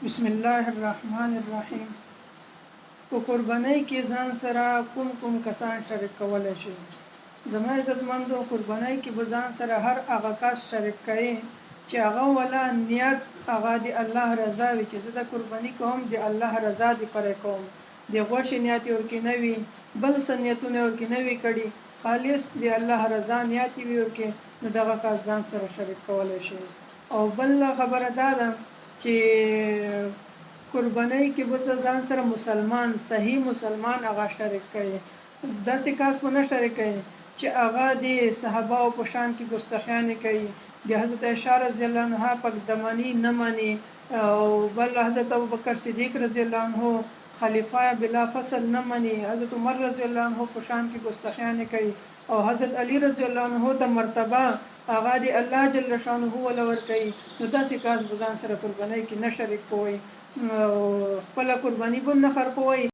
بسم الله الرحمن الرحیم. په قربانۍ کې ځان سره کوم کسان شریک کولای شي؟ زما عزتمندو، قربانۍ کې به ځان سره هر هغه کس شریک کړي چې هغه ولا نیت هغه د الله رضا وي، چې زه د قرباني کوم د الله رضا لپاره کوم، د غوښې نیت ورکې نه وي، بل څه نیتونه ورکې نه وي کړي، خالص د الله رضا نیت وي ورکې، نو دغه کس ځان سره شریک کولای شي. او بل خبره دا ده چې قربانۍ کې به ځان سره مسلمان، صحیح مسلمان هغه شریک کړي. داسې کس به نه شریک کړي چې هغه د صحابه او په شان کې ګستاخیانې کوي، د حضرت عایشه رضی الله عنها پاک دمنی نه مني، او بل حضرت ابوبکر صدیق رضی الله عنه خلیفہ بلا فصل نه مني، حضرت عمر رضی الله عنه په شان کې ګستاخیانې کوي، او حضرت علی رضی الله عنه ته مرتبه هغه د الله جل شانه ولا ور کوي. نو داسې کس به ځان سره قربانۍ کې نه شریک کوي، خپل قرباني به نه خرڅوي.